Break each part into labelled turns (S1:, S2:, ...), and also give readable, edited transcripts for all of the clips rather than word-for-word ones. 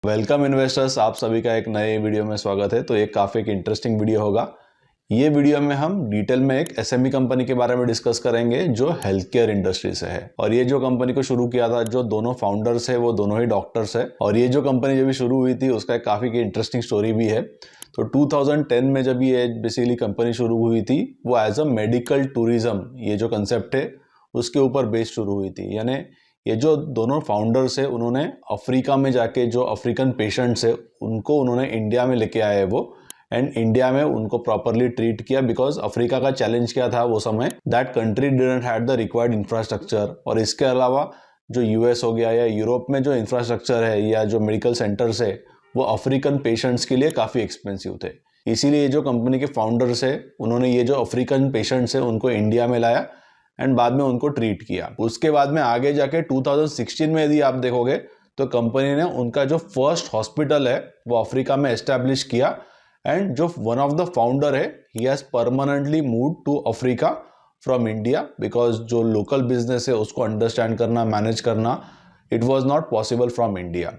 S1: Welcome investors, आप सभी का एक नए वीडियो में स्वागत है। तो ये काफ़ी एक इंटरेस्टिंग वीडियो होगा। ये वीडियो में हम डिटेल में एक एसएमई कंपनी के बारे में डिस्कस करेंगे जो हेल्थ केयर इंडस्ट्री से है। और ये जो कंपनी को शुरू किया था, जो दोनों फाउंडर्स है वो दोनों ही डॉक्टर्स है। और ये जो कंपनी जब शुरू हुई थी उसका एक काफ़ी इंटरेस्टिंग स्टोरी भी है। तो 2010 में जब ये बेसिकली कंपनी शुरू हुई थी, वो एज अ मेडिकल टूरिज्म ये जो कंसेप्ट है उसके ऊपर बेस्ड शुरू हुई थी। यानी ये जो दोनों फाउंडर्स है उन्होंने अफ्रीका में जाके जो अफ्रीकन पेशेंट्स है उनको उन्होंने इंडिया में लेके आए वो, एंड इंडिया में उनको प्रॉपरली ट्रीट किया। बिकॉज अफ्रीका का चैलेंज क्या था वो समय, that country didn't had the required infrastructure. और इसके अलावा जो यूएस हो गया या यूरोप में जो इंफ्रास्ट्रक्चर है या जो मेडिकल सेंटर्स है वो अफ्रीकन पेशेंट्स के लिए काफ़ी एक्सपेंसिव थे। इसीलिए ये जो कंपनी के फाउंडर्स है उन्होंने ये जो अफ्रीकन पेशेंट्स है उनको इंडिया में लाया एंड बाद में उनको ट्रीट किया। उसके बाद में आगे जाके 2016 में यदि आप देखोगे तो कंपनी ने उनका जो फर्स्ट हॉस्पिटल है वो अफ्रीका में एस्टैब्लिश किया। एंड जो वन ऑफ द फाउंडर है he has permanently move to Africa from India, because जो लोकल बिजनेस है उसको अंडरस्टैंड करना, मैनेज करना, it was not possible from India.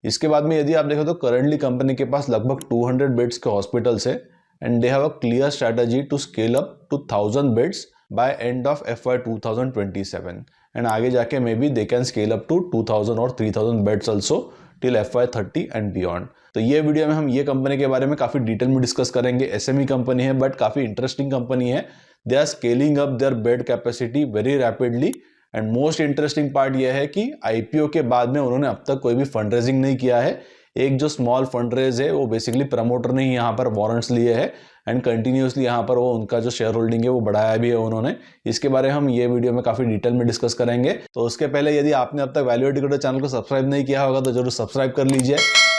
S1: इसके बाद में यदि आप देखो तो करंटली कंपनी के पास लगभग 200 बेड्स के हॉस्पिटल्स है and they have a clear strategy to scale up to 1000 beds by end of FY 2027 and आगे जाके may be they can scale up to 2000 और 3000 beds also till FY 30 and beyond. तो ये video में हम ये company के बारे में काफी डिटेल में डिस्कस करेंगे। एसएमई कंपनी है बट काफी इंटरेस्टिंग कंपनी है। They are scaling up their bed capacity very rapidly and most interesting part यह है कि आईपीओ के बाद में उन्होंने अब तक कोई भी फंड रेजिंग नहीं किया है। एक जो स्मॉल फंड रेज है वो बेसिकली प्रमोटर ने ही यहाँ पर वारंट्स लिए है एंड कंटिन्यूसली यहाँ पर वो उनका जो शेयर होल्डिंग है वो बढ़ाया भी है उन्होंने। इसके बारे में हम ये वीडियो में काफी डिटेल में डिस्कस करेंगे। तो उसके पहले यदि आपने अब तक वैल्यू एडिटर चैनल को सब्सक्राइब नहीं किया होगा तो जरूर सब्सक्राइब कर लीजिए।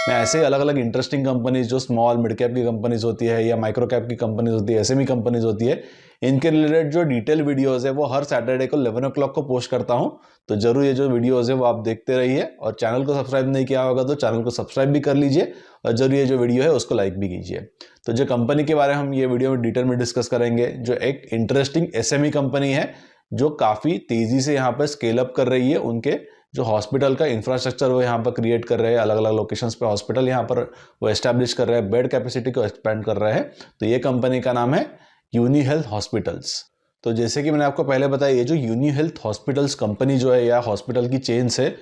S1: मैं ऐसे ही अलग अलग इंटरेस्टिंग कंपनीज जो स्मॉल मिड कैप की कंपनीज होती है या माइक्रो कैप की कंपनीज होती है, एसएमई कंपनीज होती है, इनके रिलेटेड जो डिटेल वीडियोस है वो हर सैटरडे को 11 o'clock को पोस्ट करता हूं। तो जरूर ये जो वीडियोस है वो आप देखते रहिए और चैनल को सब्सक्राइब नहीं किया होगा तो चैनल को सब्सक्राइब भी कर लीजिए और जरूर ये जो वीडियो है उसको लाइक भी कीजिए। तो जो कंपनी के बारे में हम ये वीडियो में डिटेल में डिस्कस करेंगे, जो एक इंटरेस्टिंग एसएमई कंपनी है जो काफी तेजी से यहाँ पर स्केल अप कर रही है। उनके जो हॉस्पिटल का इंफ्रास्ट्रक्चर वो यहाँ पर क्रिएट कर रहे हैं, अलग अलग लोकेशंस पे हॉस्पिटल यहाँ पर वो एस्टैब्लिश कर रहे हैं, बेड कैपेसिटी को एक्सपेंड कर रहे हैं। तो ये कंपनी का नाम है यूनी हेल्थ हॉस्पिटल्स। तो जैसे कि मैंने आपको पहले बताया, ये जो यूनी हेल्थ हॉस्पिटल्स कंपनी जो है या हॉस्पिटल की चेन्स है,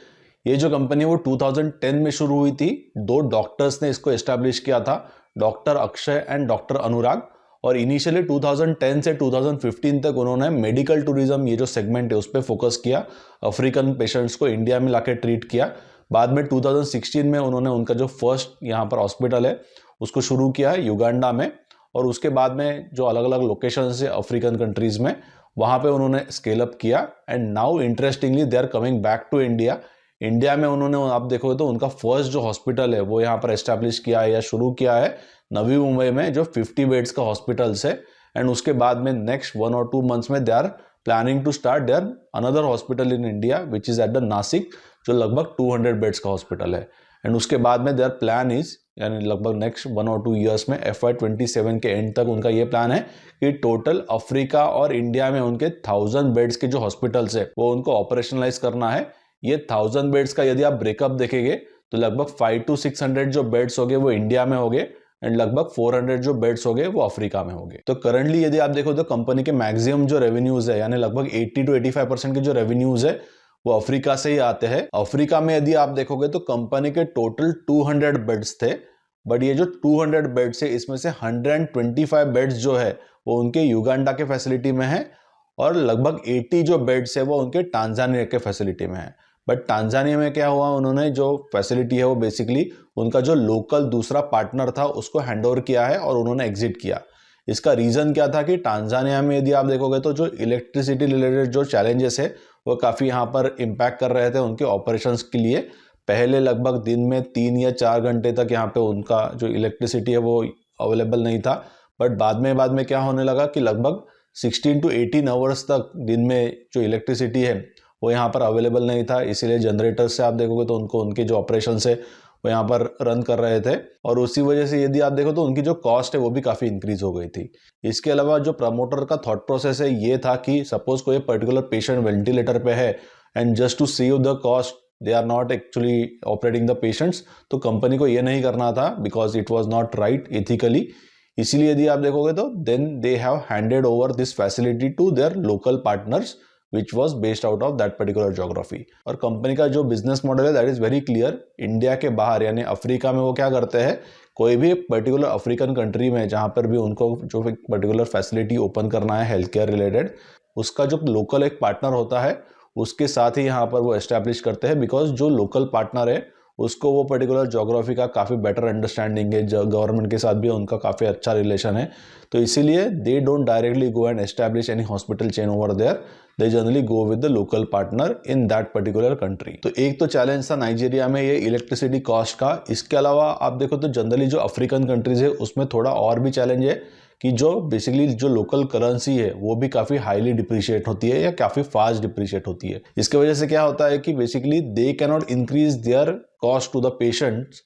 S1: ये जो कंपनी वो 2010 में शुरू हुई थी। दो डॉक्टर्स ने इसको एस्टैब्लिश किया था, डॉक्टर अक्षय एंड डॉक्टर अनुराग। और इनिशियली 2010 से 2015 तक उन्होंने मेडिकल टूरिज्म ये जो सेगमेंट है उस पर फोकस किया, अफ्रीकन पेशेंट्स को इंडिया में लाके ट्रीट किया। बाद में 2016 में उन्होंने उनका जो फर्स्ट यहाँ पर हॉस्पिटल है उसको शुरू किया है युगांडा में। और उसके बाद में जो अलग अलग लोकेशंस है अफ्रीकन कंट्रीज में, वहाँ पे उन्होंने स्केल अप किया and now interestingly they are coming back to India. India में उन्होंने, आप देखोगे तो उनका फर्स्ट जो हॉस्पिटल है वो यहाँ पर एस्टैब्लिश किया है या शुरू किया है नवी मुंबई में, जो 50 बेड्स का हॉस्पिटल्स है। एंड उसके बाद में नेक्स्ट 1 और 2 मंथ्स में they are planning to start their another hospital in India which is at the Nashik, जो लगभग 200 बेड्स का हॉस्पिटल है। एंड उसके बाद में देयर प्लान इज, यानी लगभग नेक्स्ट 1 और 2 ईयर्स में FY 27 के एंड तक उनका ये प्लान है कि टोटल अफ्रीका और इंडिया में उनके 1000 बेड्स के जो हॉस्पिटल्स है वो उनको ऑपरेशनलाइज करना है। ये 1000 बेड्स का यदि आप ब्रेकअप देखेंगे तो लगभग 500 to 600 जो बेड्स होंगे वो इंडिया में होंगे एंड लगभग 400 जो बेड्स होंगे वो अफ्रीका में होंगे। तो करंटली यदि आप देखो तो कंपनी के मैक्सिमम जो रेवेन्यूज है, यानी लगभग 80 to 85% के जो रेवेन्यूज है वो अफ्रीका से ही आते हैं। अफ्रीका में यदि आप देखोगे तो कंपनी के टोटल 200 बेड्स थे, बट ये जो 200 बेड्स है इसमें से 125 बेड्स जो है वो उनके युगांडा के फैसिलिटी में है और लगभग 80 जो बेड्स है वो उनके टांजानिया के फैसिलिटी में है। बट टांजानिया में क्या हुआ, उन्होंने जो फैसिलिटी है वो बेसिकली उनका जो लोकल दूसरा पार्टनर था उसको हैंडओवर किया है और उन्होंने एग्जिट किया। इसका रीजन क्या था कि टांजानिया में यदि आप देखोगे तो जो इलेक्ट्रिसिटी रिलेटेड जो चैलेंजेस है वो काफ़ी यहाँ पर इम्पैक्ट कर रहे थे उनके ऑपरेशंस के लिए। पहले लगभग दिन में 3 या 4 घंटे तक यहाँ पे उनका जो इलेक्ट्रिसिटी है वो अवेलेबल नहीं था। बट बाद में क्या होने लगा कि लगभग 16 to 18 आवर्स तक दिन में जो इलेक्ट्रिसिटी है वो यहाँ पर अवेलेबल नहीं था। इसीलिए जनरेटर से आप देखोगे तो उनको उनके जो ऑपरेशन है वो यहाँ पर रन कर रहे थे और उसी वजह से यदि आप देखो तो उनकी जो कॉस्ट है वो भी काफ़ी इंक्रीज हो गई थी। इसके अलावा जो प्रमोटर का थॉट प्रोसेस है ये था कि सपोज कोई पर्टिकुलर पेशेंट वेंटिलेटर पे है and just to save the cost they are not actually operating the patients. तो कंपनी को ये नहीं करना था because it was not right ethically. इसीलिए यदि आप देखोगे तो then they have handed over this facility to their local partners which was based out of that particular geography. और कंपनी का जो बिजनेस मॉडल है that is very clear. India के बाहर यानी अफ्रीका में वो क्या करते हैं, कोई भी पर्टिकुलर अफ्रीकन कंट्री में जहां पर भी उनको जो पर्टिकुलर फैसिलिटी ओपन करना है हेल्थ केयर रिलेटेड, उसका जो लोकल एक पार्टनर होता है उसके साथ ही यहाँ पर वो एस्टैब्लिश करते हैं। बिकॉज जो लोकल पार्टनर है उसको वो पर्टिकुलर ज्योग्राफी का काफ़ी बेटर अंडरस्टैंडिंग है, गवर्नमेंट के साथ भी उनका काफ़ी अच्छा रिलेशन है। तो इसीलिए they don't directly go and establish any hospital chain over there, they generally go with the local partner in that particular country. तो एक तो चैलेंज था नाइजीरिया में ये इलेक्ट्रिसिटी कॉस्ट का। इसके अलावा आप देखो तो जनरली जो अफ्रीकन कंट्रीज है उसमें थोड़ा और भी चैलेंज है कि जो बेसिकली जो लोकल करेंसी है वो भी काफ़ी हाईली डिप्रिशिएट होती है या काफ़ी फास्ट डिप्रिशिएट होती है। इसके वजह से क्या होता है कि basically they can not increase their cost to the patients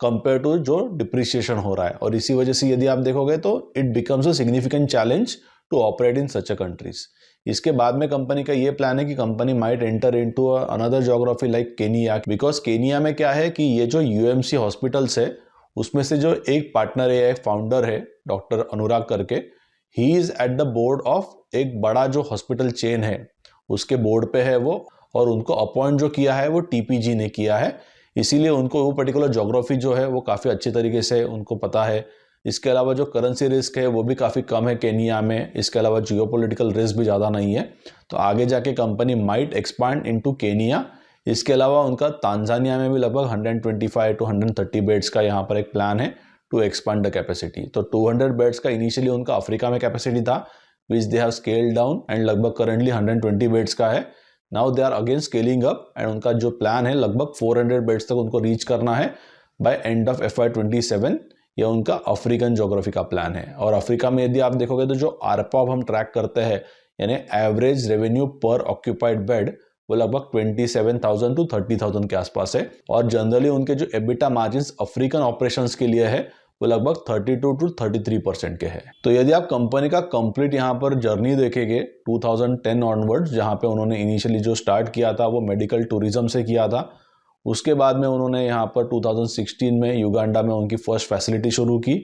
S1: compare to जो डिप्रिशिएशन हो रहा है। और इसी वजह से यदि आप देखोगे तो it becomes a significant challenge to operate in such a countries. इसके बाद में कंपनी का ये प्लान है कि कंपनी might enter into another geography like Kenya. Because Kenya में क्या है कि ये जो यूएमसी हॉस्पिटल्स है उसमें से जो एक पार्टनर है, एक फाउंडर है डॉक्टर अनुराग करके, he is at the board of एक बड़ा जो हॉस्पिटल चेन है उसके बोर्ड पे है वो। और उनको अपॉइंट जो किया है वो टीपीजी ने किया है। इसीलिए उनको वो पर्टिकुलर ज्योग्राफी जो है वो काफ़ी अच्छी तरीके से उनको पता है। इसके अलावा जो करेंसी रिस्क है वो भी काफ़ी कम है केनिया में। इसके अलावा जियोपॉलिटिकल रिस्क भी ज़्यादा नहीं है। तो आगे जाके company might expand into Kenya. इसके अलावा उनका तांजानिया में भी लगभग 125 टू 130 बेड्स का यहाँ पर एक प्लान है टू एक्सपांड द कैपेसिटी। तो 200 बेड्स का इनिशियली उनका अफ्रीका में कैपेसिटी था which they have scaled down and लगभग करंटली 120 बेड्स का है। Now they are again scaling up and उनका जो प्लान है लगभग 400 बेड्स तक उनको रीच करना है बाय एंड ऑफ FY27। यह उनका अफ्रीकन ज्योग्राफी का प्लान है। और अफ्रीका में यदि आप देखोगे तो जो आरपॉब हम ट्रैक करते हैं यानी एवरेज रेवेन्यू पर ऑक्यूपाइड बेड वो लगभग 27,000 टू 30,000 के आसपास है। और जनरली उनके जो एबिटा मार्जिन अफ्रीकन ऑपरेशंस के लिए है वो लगभग 32 टू 33% के हैं। तो यदि आप कंपनी का कंप्लीट यहाँ पर जर्नी देखेंगे 2010 ऑनवर्ड्स, जहाँ पे उन्होंने इनिशियली जो स्टार्ट किया था वो मेडिकल टूरिज्म से किया था। उसके बाद में उन्होंने यहाँ पर 2016 में युगांडा में उनकी फर्स्ट फैसिलिटी शुरू की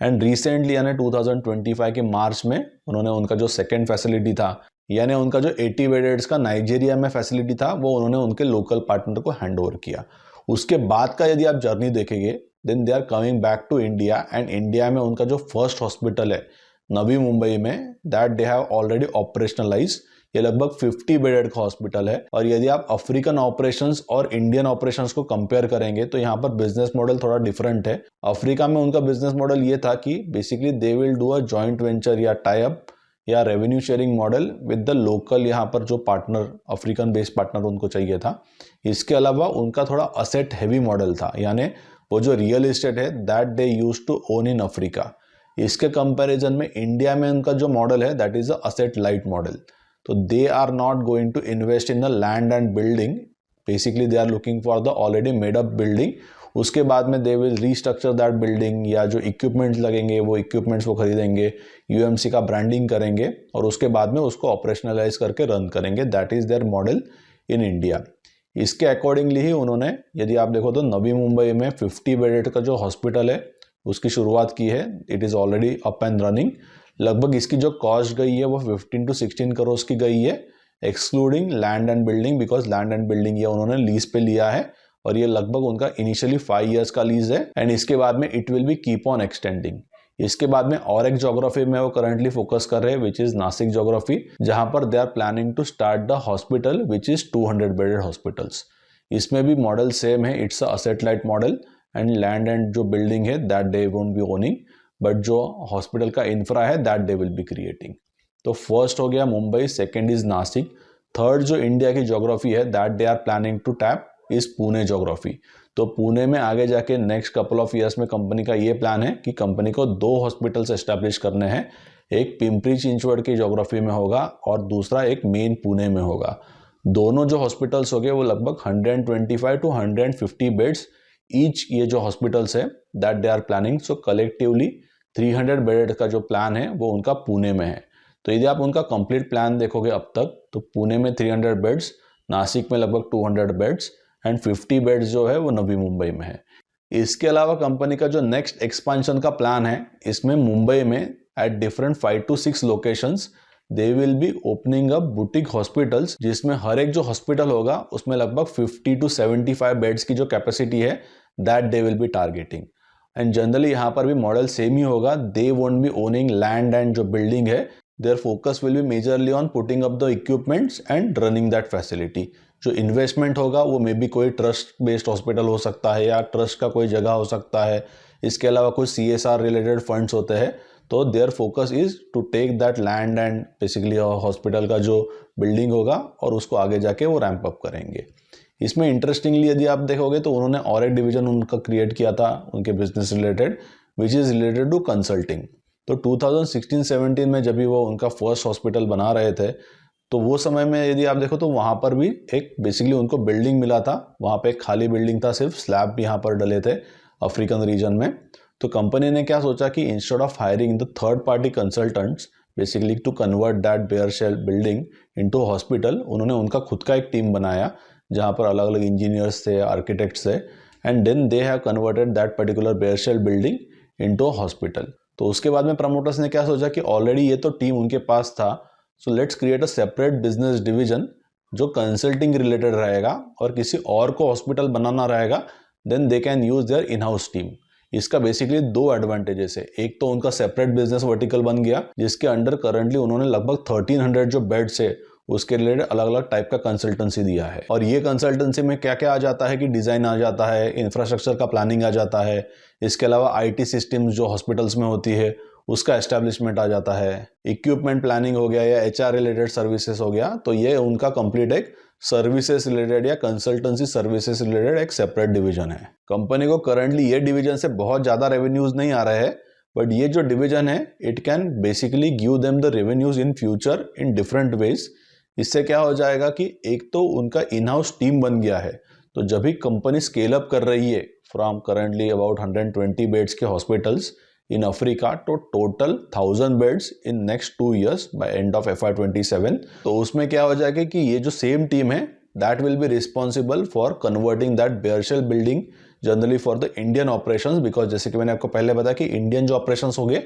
S1: एंड रिसेंटली यानी 2025 के मार्च में उन्होंने उनका जो सेकेंड फैसिलिटी था यानी उनका जो 80 बेड्स का नाइजीरिया में फैसिलिटी था वो उन्होंने उनके लोकल पार्टनर को हैंड ओवर किया। उसके बाद का यदि आप जर्नी देखेंगे then they are coming back to India and India में उनका जो फर्स्ट हॉस्पिटल है नवी मुंबई में that they have already operationalize. ये लगभग 50 बेडेड का हॉस्पिटल है। और यदि आप अफ्रीकन ऑपरेशंस और इंडियन ऑपरेशंस को कंपेयर करेंगे तो यहाँ पर बिजनेस मॉडल थोड़ा डिफरेंट है। अफ्रीका में उनका बिजनेस मॉडल ये था कि basically they will do a joint venture या टाई अप या revenue sharing model with the local यहाँ पर जो पार्टनर अफ्रीकन बेस्ड पार्टनर उनको चाहिए था। इसके अलावा उनका थोड़ा असेट हैवी मॉडल था यानी वो जो रियल एस्टेट है that they use to own in Africa. इसके कंपैरिजन में इंडिया में उनका जो मॉडल है that is a asset light model. तो they are not going to invest in the land and building, basically they are looking for the already made up building. उसके बाद में they will restructure that building या जो equipments लगेंगे वो equipments को खरीदेंगे, यूएमसी का ब्रांडिंग करेंगे और उसके बाद में उसको ऑपरेशनलाइज करके रन करेंगे। That is their model in India. इसके अकॉर्डिंगली ही उन्होंने यदि आप देखो तो नवी मुंबई में 50 बेडेड का जो हॉस्पिटल है उसकी शुरुआत की है। It is already up and running. लगभग इसकी जो कॉस्ट गई है वो 15 टू 16 करोड़ की गई है excluding land and building, because land and building ये उन्होंने लीज पे लिया है और ये लगभग उनका इनिशियली 5 इयर्स का लीज है एंड इसके बाद में it will be keep on extending. इसके बाद में और एक ज्योग्राफी में वो करंटली फोकस कर रहे हैं विच इज नासिक ज्योग्राफी, जहां पर they are planning to start the hospital which is 200 bedded hospitals. इसमें भी मॉडल सेम है, it's a asset light model and land and जो बिल्डिंग है that they won't be owning, but जो hospital का infra है that they will be creating. तो first हो गया Mumbai, second is Nashik, third जो इंडिया की ज्योग्राफी है that they are planning to tap is Pune geography. तो पुणे में आगे जाके नेक्स्ट कपल ऑफ ईयर्स में कंपनी का ये प्लान है कि कंपनी को 2 हॉस्पिटल्स एस्टैब्लिश करने हैं। एक पिंपरी चिंचवड़ की ज्योग्राफी में होगा और दूसरा एक मेन पुणे में होगा। दोनों जो हॉस्पिटल्स हो गए वो लगभग 125 टू 150 बेड्स ईच ये जो हॉस्पिटल्स है that they are planning. So collectively 300 bed का जो प्लान है वो उनका पुणे में है। तो यदि आप उनका कंप्लीट प्लान देखोगे अब तक तो पुणे में 300 बेड्स, नासिक में लगभग 200 बेड्स एंड 50 बेड्स जो है वो नवी मुंबई में है। इसके अलावा कंपनी का जो नेक्स्ट एक्सपांशन का प्लान है, इसमें मुंबई में at different 5 to 6 locations they will B opening up boutique hospitals, जिसमें हर एक जो हॉस्पिटल होगा उसमें लगभग 50 to 75 बेड्स की जो कैपेसिटी है that they will be targeting. And generally यहाँ पर भी मॉडल सेम ही होगा, they won't be owning land and जो बिल्डिंग है, their focus will be majorly on putting up the equipments and running that facility. जो investment होगा वो मे बी कोई ट्रस्ट बेस्ड हॉस्पिटल हो सकता है या ट्रस्ट का कोई जगह हो सकता है, इसके अलावा कुछ CSR रिलेटेड फंड्स होते हैं, तो their focus is to take that land and basically hospital का जो बिल्डिंग होगा और उसको आगे जाके वो रैंप अप करेंगे। इसमें इंटरेस्टिंगली यदि आप देखोगे तो उन्होंने और एक डिवीजन उनका क्रिएट किया था उनके business related, which is related to consulting. तो 2016-17 में जब भी वो उनका फर्स्ट हॉस्पिटल बना रहे थे, तो वो समय में यदि आप देखो तो वहाँ पर भी एक बेसिकली उनको बिल्डिंग मिला था, वहाँ पे एक खाली बिल्डिंग था, सिर्फ स्लैब भी यहाँ पर डले थे अफ्रीकन रीजन में। तो कंपनी ने क्या सोचा कि instead of hiring the third party consultants basically to convert that bare shell building into hospital, उन्होंने उनका खुद का एक टीम बनाया जहाँ पर अलग अलग इंजीनियर्स थे, आर्किटेक्ट्स थे, and then they have converted that particular bare shell building into hospital. तो उसके बाद में प्रमोटर्स ने क्या सोचा कि ऑलरेडी ये तो टीम उनके पास था, so let's create a separate business division जो कंसल्टिंग रिलेटेड रहेगा और किसी और को हॉस्पिटल बनाना रहेगा, then they can use their in house team. इसका बेसिकली दो एडवांटेजेस है, एक तो उनका सेपरेट बिजनेस वर्टिकल बन गया जिसके अंडर करंटली उन्होंने लगभग 1300 जो बेड्स है उसके रिलेटेड अलग अलग टाइप का कंसल्टेंसी दिया है। और ये कंसल्टेंसी में क्या क्या आ जाता है कि डिज़ाइन आ जाता है, इंफ्रास्ट्रक्चर का प्लानिंग आ जाता है, इसके अलावा IT सिस्टम्स जो हॉस्पिटल्स में होती है उसका एस्टेब्लिशमेंट आ जाता है, इक्विपमेंट प्लानिंग हो गया या HR रिलेटेड सर्विसेज हो गया। तो ये उनका कंप्लीट एक सर्विसेज रिलेटेड या कंसल्टेंसी सर्विसेज रिलेटेड एक सेपरेट डिवीजन है। कंपनी को करंटली ये डिवीजन से बहुत ज़्यादा रेवेन्यूज नहीं आ रहे हैं, बट ये जो डिवीजन है it can basically give them the revenues in future in different ways. इससे क्या हो जाएगा कि एक तो उनका इन हाउस टीम बन गया है, तो जब भी कंपनी स्केल अप कर रही है फ्रॉम करंटली अबाउट 120 बेड्स के hospitals in Africa to total 1000 beds in next 2 years by end of FY27, तो उसमें क्या हो जाएगा कि ये जो सेम टीम है that will be responsible for converting that bare shell building generally for the Indian operations, because जैसे कि मैंने आपको पहले बताया कि इंडियन जो ऑपरेशंस हो गए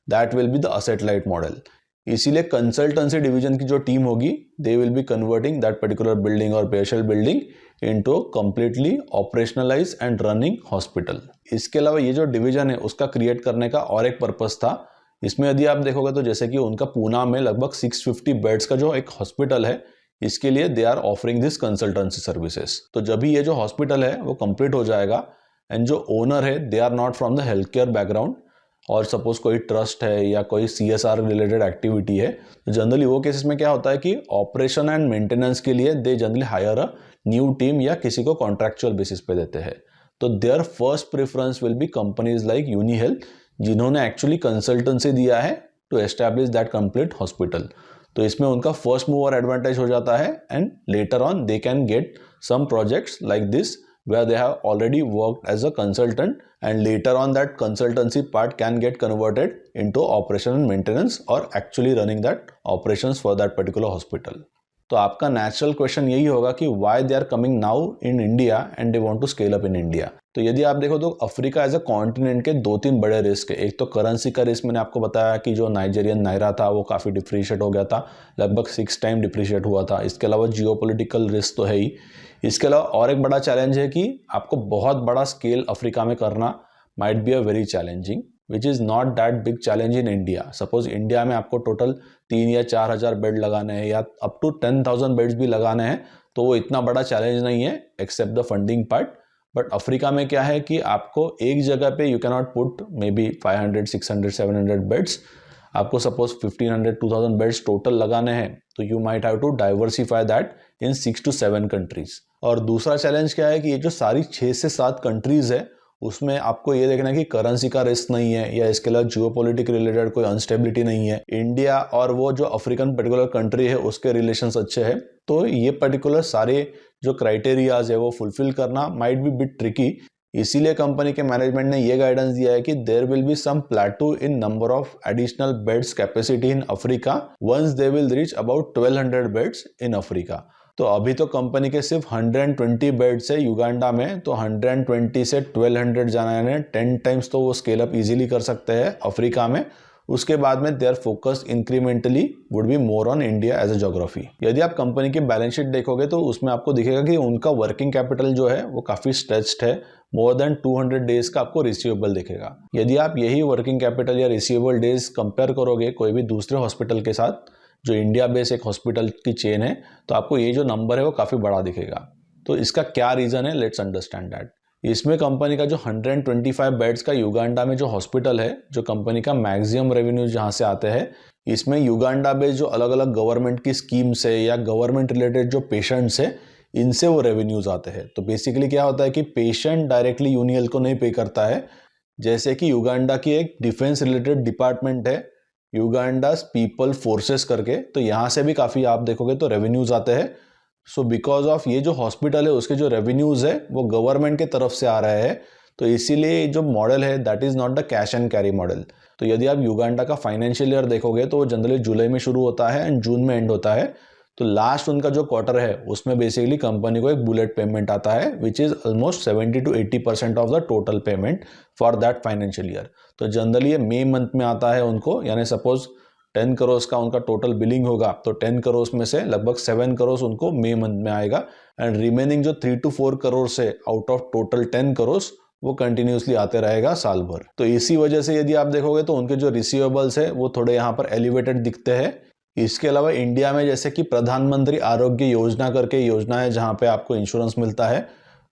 S1: that will be the asset light model. इसीलिए कंसल्टेंसी डिवीजन की जो टीम होगी they will be converting that particular building और bare shell building into completely operationalize and running hospital. इसके अलावा ये जो डिवीजन है उसका क्रिएट करने का और एक पर्पस था। इसमें यदि आप देखोगे तो जैसे कि उनका पूना में लगभग 650 बेड्स का जो एक हॉस्पिटल है, इसके लिए they are offering this consultancy services. तो जब भी ये जो हॉस्पिटल है वो कंप्लीट हो जाएगा एंड जो ओनर है they are not from the health care background और सपोज कोई ट्रस्ट है या कोई CSR रिलेटेड एक्टिविटी है, तो जनरली वो केसेस में क्या होता है कि ऑपरेशन एंड मेंटेनेंस के लिए they generally hire a new team या किसी को कॉन्ट्रैक्चुअल बेसिस पे देते हैं। तो their first preference will be companies like Uni Health जिन्होंने एक्चुअली कंसल्टेंसी दिया है to establish that complete hospital. तो इसमें उनका फर्स्ट मूवर एडवांटेज हो जाता है and later on they can get some projects like this where they have already worked as a consultant and later on that consultancy part can get converted into operation and maintenance or actually running that operations for that particular hospital. तो आपका natural question यही होगा कि why they are coming now in India and they want to scale up in India. तो यदि आप देखो तो अफ्रीका एज अ कॉन्टिनेंट के 2-3 बड़े रिस्क है। एक तो करेंसी का रिस्क, मैंने आपको बताया कि जो नाइजेरियन नायरा था वो काफ़ी डिप्रिशिएट हो गया था, लगभग 6 टाइम डिप्रिशिएट हुआ था। इसके अलावा जियोपॉलिटिकल रिस्क तो है ही। इसके अलावा और एक बड़ा चैलेंज है कि आपको बहुत बड़ा स्केल अफ्रीका में करना might be a very challenging, which is not that big challenge in India. Suppose India में आपको टोटल 3 या 4 हज़ार बेड लगाने हैं या अप टू 10,000 बेड्स भी लगाने हैं, तो वो इतना बड़ा चैलेंज नहीं है except the funding part. But Africa में क्या है कि आपको एक जगह पे you can not put may be 500, 600, 700 beds. आपको सपोज 1500, 2000 बेड्स टोटल लगाने हैं, तो you might have to diversify that in 6 to 7 countries. और दूसरा चैलेंज क्या है कि ये जो सारी 6 से 7 कंट्रीज है उसमें आपको ये देखना है कि करेंसी का रिस्क नहीं है या इसके अलावा जियोपॉलिटिक रिलेटेड कोई अनस्टेबिलिटी नहीं है। इंडिया और वो जो अफ्रीकन पर्टिकुलर कंट्री है उसके रिलेशंस अच्छे हैं। तो ये पर्टिकुलर सारे जो क्राइटेरियाज है वो फुलफिल करना माइट बी बिट ट्रिकी। इसीलिए कंपनी के मैनेजमेंट ने ये गाइडेंस दिया है कि there will be some plateau in number of additional beds capacity in Africa once they will reach about 1200 beds in Africa. तो अभी तो कंपनी के सिर्फ 120 बेड्स है युगांडा में, तो 120 से 1200 जाना है, 10 टाइम्स तो वो स्केल अप इजीली कर सकते हैं अफ्रीका में। उसके बाद में their focus incrementally would be more on India as a geography. यदि आप कंपनी की बैलेंस शीट देखोगे तो उसमें आपको दिखेगा कि उनका वर्किंग कैपिटल जो है वो काफ़ी स्ट्रेच्ड है, मोर देन 200 डेज का आपको रिसीवेबल दिखेगा। यदि आप यही वर्किंग कैपिटल या रिसीवेबल डेज कंपेयर करोगे कोई भी दूसरे हॉस्पिटल के साथ, जो इंडिया बेस एक हॉस्पिटल की चेन है, तो आपको ये जो नंबर है वो काफ़ी बड़ा दिखेगा। तो इसका क्या रीज़न है, लेट्स अंडरस्टैंड दैट। इसमें कंपनी का जो 125 बेड्स का युगांडा में जो हॉस्पिटल है, जो कंपनी का मैक्सिमम रेवेन्यू जहाँ से आते हैं, इसमें युगांडा बेस्ड जो अलग अलग गवर्नमेंट की स्कीम्स है या गवर्नमेंट रिलेटेड जो पेशेंट्स है, इनसे वो रेवेन्यूज आते हैं। तो बेसिकली क्या होता है कि पेशेंट डायरेक्टली यूनिहेल्थ को नहीं पे करता है। जैसे कि युगांडा की एक डिफेंस रिलेटेड डिपार्टमेंट है, युगांडास पीपल फोर्सेस करके, तो यहाँ से भी काफ़ी आप देखोगे तो रेवेन्यूज आते हैं। सो बिकॉज ऑफ ये जो हॉस्पिटल है उसके जो रेवेन्यूज है वो गवर्नमेंट के तरफ से आ रहे हैं, तो इसीलिए जो मॉडल है that is not the cash and carry model. तो यदि आप युगांडा का फाइनेंशियल ईयर देखोगे तो वो जनरली जुलाई में शुरू होता है एंड जून में एंड होता है। तो लास्ट उनका जो क्वार्टर है उसमें बेसिकली कंपनी को एक बुलेट पेमेंट आता है which is almost 70 to 80% of the total payment for that financial year. तो जनरली ये मई मंथ में आता है उनको, यानी सपोज 10 करोड़ का उनका टोटल बिलिंग होगा तो 10 करोड़ में से लगभग 7 करोड़ उनको मई मंथ में आएगा एंड रिमेनिंग जो 3 to 4 करोड़ से आउट ऑफ टोटल 10 करोड़ वो कंटिन्यूसली आते रहेगा साल भर। तो इसी वजह से यदि आप देखोगे तो उनके जो रिसीवेबल्स है वो थोड़े यहाँ पर एलिवेटेड दिखते हैं। इसके अलावा इंडिया में जैसे कि प्रधानमंत्री आरोग्य योजना करके योजना है जहाँ पे आपको इंश्योरेंस मिलता है,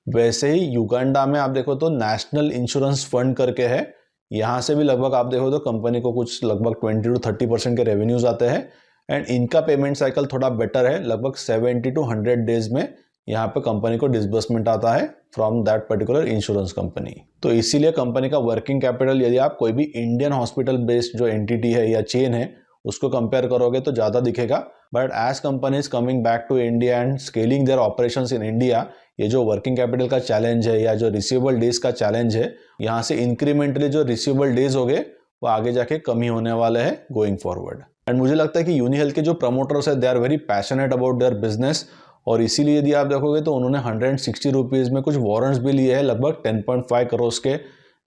S1: वैसे ही युगांडा में आप देखो तो नेशनल इंश्योरेंस फंड करके है, यहाँ से भी लगभग आप देखो तो कंपनी को कुछ लगभग 20 to 30% के रेवेन्यूज आते हैं एंड इनका पेमेंट साइकिल थोड़ा बेटर है, लगभग 70 to 100 डेज में यहाँ पे कंपनी को डिसबर्समेंट आता है from that particular insurance company. तो इसीलिए कंपनी का वर्किंग कैपिटल यदि आप कोई भी इंडियन हॉस्पिटल बेस्ड जो एंटिटी है या चेन है उसको कंपेयर करोगे तो ज़्यादा दिखेगा, but as company is coming back to India and scaling their operations in India, ये जो वर्किंग कैपिटल का चैलेंज है या जो रिसीवेबल डेज का चैलेंज है, यहाँ से इंक्रीमेंटली जो रिसीवेबल डेज हो गए वो आगे जाके कम ही होने वाले हैं गोइंग फॉरवर्ड। एंड मुझे लगता है कि यूनिहेल्थ के जो प्रमोटर्स है they are very passionate about their business, और इसीलिए यदि आप देखोगे तो उन्होंने 160 रुपीज़ में कुछ वारंट्स भी लिए हैं लगभग 10.5 करोड़ के।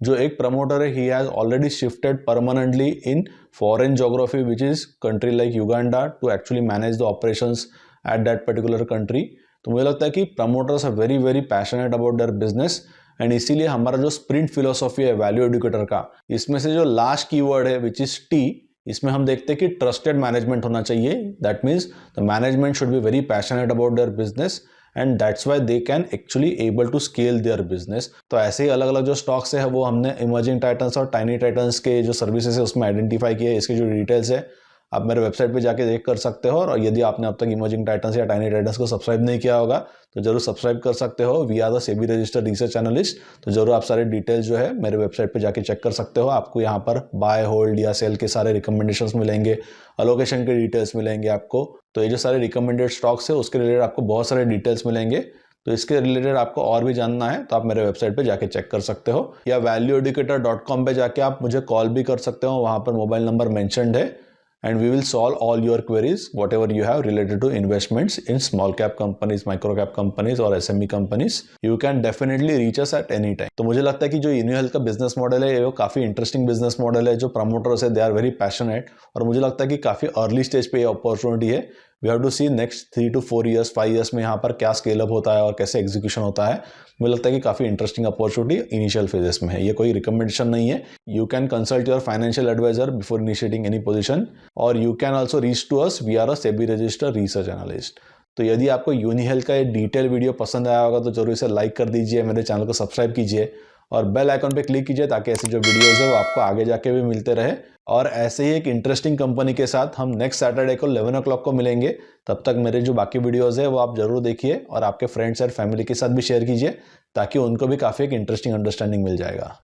S1: जो एक प्रमोटर है he has already shifted permanently in foreign geography which is country like Uganda to actually manage the operations at that particular country. तो मुझे लगता है कि promoters are very very passionate about their business and इसीलिए हमारा जो sprint philosophy है value educator का, इसमें से जो लास्ट कीवर्ड है विच इज़ टी, इसमें हम देखते हैं कि ट्रस्टेड मैनेजमेंट होना चाहिए। That means the management should be very passionate about their business and that's why they can actually able to scale their business. तो ऐसे ही अलग अलग जो स्टॉक्स है वो हमने इमर्जिंग टाइटन्स और टाइनी टाइटन्स के जो सर्विसेज है उसमें आइडेंटिफाई किए। इसके जो डिटेल्स है आप मेरे वेबसाइट पे जाके देख कर सकते हो, और यदि आपने अब तक इमर्जिंग टाइटन्स या टाइनी टाइटन्स को सब्सक्राइब नहीं किया होगा तो जरूर सब्सक्राइब कर सकते हो। We are the SEBI registered research analyst. तो जरूर आप सारे डिटेल्स जो है मेरे वेबसाइट पे जाके चेक कर सकते हो। आपको यहाँ पर बाय होल्ड या सेल के सारे रिकमेंडेशंस मिलेंगे, अलोकेशन के डिटेल्स मिलेंगे आपको। तो ये जो सारे रिकमेंडेड स्टॉक्स है उसके रिलेटेड आपको बहुत सारे डिटेल्स मिलेंगे। तो इसके रिलेटेड आपको और भी जानना है तो आप मेरे वेबसाइट पे जाके चेक कर सकते हो, या valueeducator.com पे जाके आप मुझे कॉल भी कर सकते हो। वहाँ पर मोबाइल नंबर मेंशन्ड है and we will solve all your queries whatever you have related to investments in small cap companies, micro cap companies और SME companies. You can definitely reach us at any time. तो मुझे लगता है कि जो यूनिहेल्थ का business model है वो काफ़ी इंटरेस्टिंग बिजनेस मॉडल है। जो प्रमोटर्स है दे आर वेरी पैशनेट, और मुझे लगता है कि काफ़ी अर्ली स्टेज पे ये अपॉर्चुनिटी है। We have to see next 3 to 4 years 5 years में यहाँ पर क्या स्केल अप होता है और कैसे एग्जीक्यूशन होता है। मुझे लगता है कि काफ़ी इंटरेस्टिंग अपॉर्चुनिटी इनिशियल फेजेस में है। ये कोई रिकमेंडेशन नहीं है। You can consult your financial advisor before initiating any position, और you can also reach to us, we are a SEBI registered research analyst. तो यदि आपको यूनिहेल्थ का ये डिटेल वीडियो पसंद आया होगा तो जरूर इसे लाइक कर दीजिए, मेरे चैनल को सब्सक्राइब कीजिए और बेल आइकन पे क्लिक कीजिए ताकि ऐसे जो वीडियोस है वो आपको आगे जाके भी मिलते रहे। और ऐसे ही एक इंटरेस्टिंग कंपनी के साथ हम नेक्स्ट सैटरडे को 11 o'clock को मिलेंगे। तब तक मेरे जो बाकी वीडियोस है वो आप जरूर देखिए और आपके फ्रेंड्स और फैमिली के साथ भी शेयर कीजिए ताकि उनको भी काफ़ी एक इंटरेस्टिंग अंडरस्टैंडिंग मिल जाएगा।